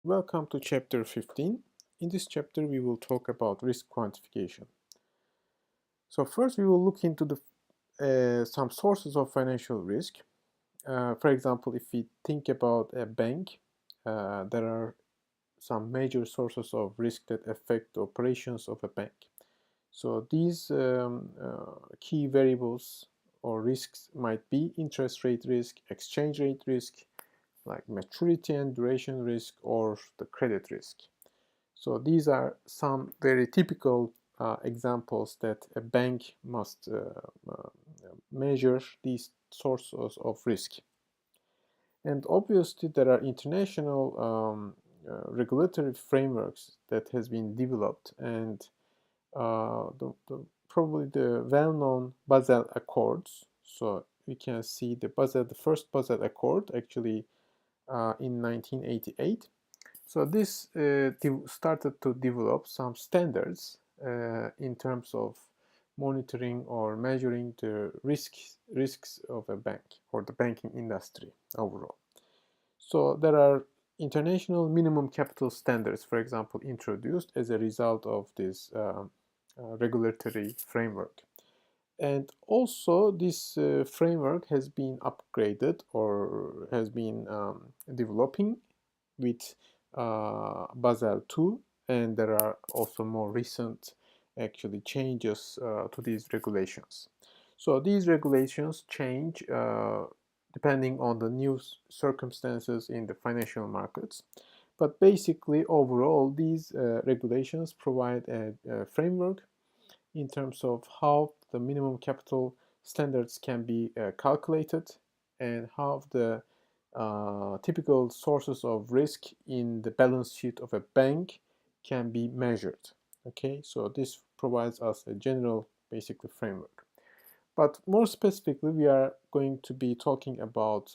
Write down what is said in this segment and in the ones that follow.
Welcome to Chapter 15. In this chapter, we will talk about risk quantification. So first, we will look into some sources of financial risk. For example, if we think about a bank, there are some major sources of risk that affect the operations of a bank. So these key variables or risks might be interest rate risk, exchange rate risk, like maturity and duration risk, or the credit risk. So these are some very typical examples that a bank must measure these sources of risk. And obviously there are international regulatory frameworks that has been developed, and probably the well-known Basel Accords. So we can see the first Basel Accord actually in 1988. So this started to develop some standards in terms of monitoring or measuring the risks of a bank or the banking industry overall. So there are international minimum capital standards, for example, introduced as a result of this regulatory framework. And also this framework has been upgraded or has been developing with Basel II, and there are also more recent actually changes to these regulations. So these regulations change depending on the new circumstances in the financial markets. But basically, overall, these regulations provide a framework in terms of how the minimum capital standards can be calculated and how the typical sources of risk in the balance sheet of a bank can be measured. Okay, so this provides us a general basically framework. But more specifically, we are going to be talking about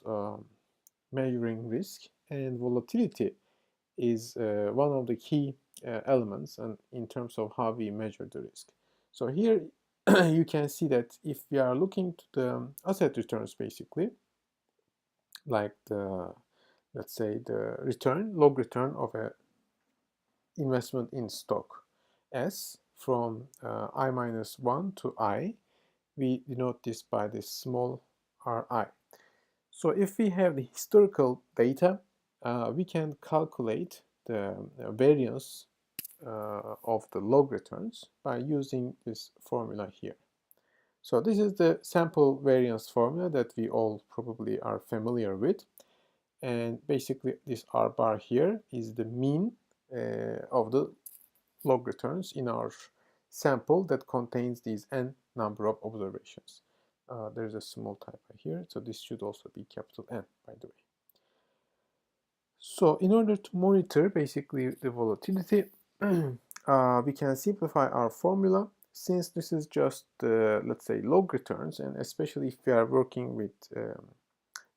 measuring risk, and volatility is one of the key elements and in terms of how we measure the risk. So here you can see that if we are looking to the asset returns basically, like let's say the log return of a investment in stock S from I minus 1 to I, we denote this by this small ri. So if we have the historical data, we can calculate the variance of the log returns by using this formula here. So this is the sample variance formula that we all probably are familiar with. And basically this R bar here is the mean of the log returns in our sample that contains these n number of observations. There's a small typo here, so this should also be capital N, by the way. So in order to monitor basically the volatility, we can simplify our formula, since this is just let's say log returns, and especially if we are working with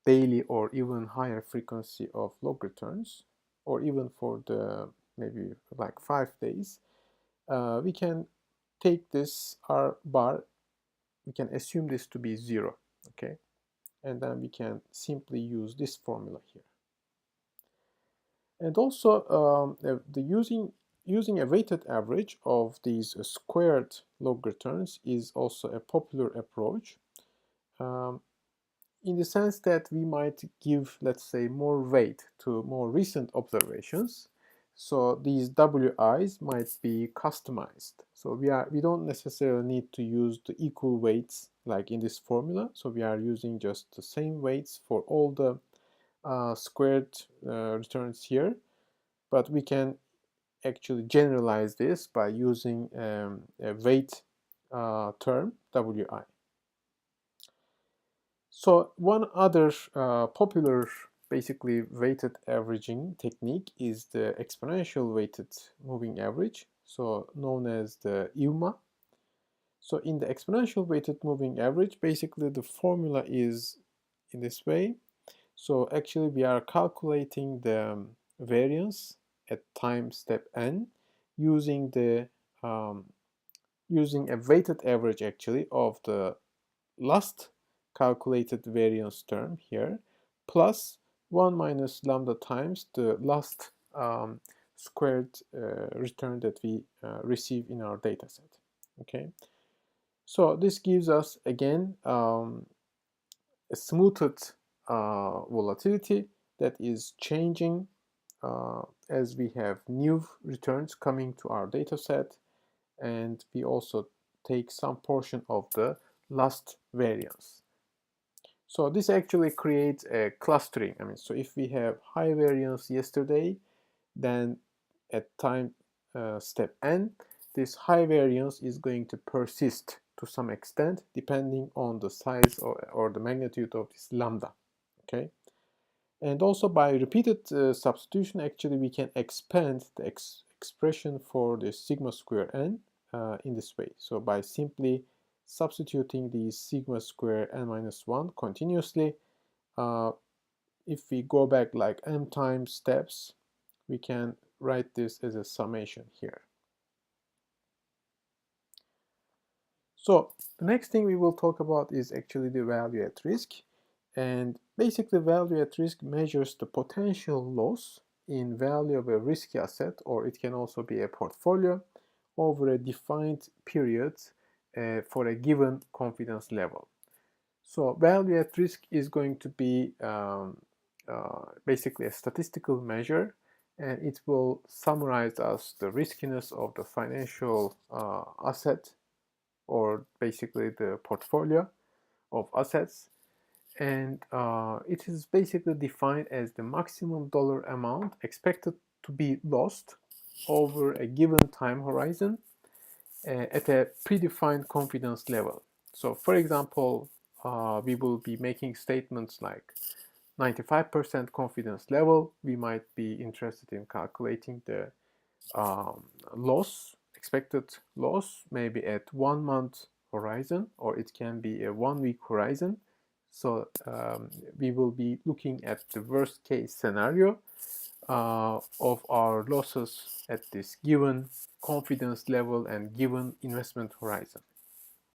daily or even higher frequency of log returns, or even for the maybe like 5 days, we can take this R bar, we can assume this to be 0, okay, and then we can simply use this formula here. And also using a weighted average of these squared log returns is also a popular approach, in the sense that we might give, let's say, more weight to more recent observations. So these WIs might be customized. So we don't necessarily need to use the equal weights like in this formula. So we are using just the same weights for all the squared returns here, but we can actually generalize this by using a weight term, WI. So one other popular basically weighted averaging technique is the exponential weighted moving average, so known as the EWMA. So in the exponential weighted moving average, basically the formula is in this way. So actually we are calculating the variance at time step n using the using a weighted average actually of the last calculated variance term here plus 1 minus lambda times the last squared return that we receive in our data set. Okay, so this gives us again a smoothed volatility that is changing as we have new returns coming to our data set, and we also take some portion of the last variance. So this actually creates a clustering. I mean, so if we have high variance yesterday, then at time step n, this high variance is going to persist to some extent depending on the size or the magnitude of this lambda. Okay, and also by repeated substitution, actually we can expand the expression for the sigma square n in this way. So by simply substituting the sigma square n minus 1 continuously, if we go back like m times steps, we can write this as a summation here. So the next thing we will talk about is actually the value at risk. And basically value at risk measures the potential loss in value of a risky asset, or it can also be a portfolio, over a defined period for a given confidence level. So value at risk is going to be basically a statistical measure, and it will summarize us the riskiness of the financial asset, or basically the portfolio of assets, and it is basically defined as the maximum dollar amount expected to be lost over a given time horizon at a predefined confidence level. So for example, we will be making statements like 95% confidence level. We might be interested in calculating the loss, expected loss, maybe at 1 month horizon, or it can be a 1 week horizon. So we will be looking at the worst case scenario of our losses at this given confidence level and given investment horizon.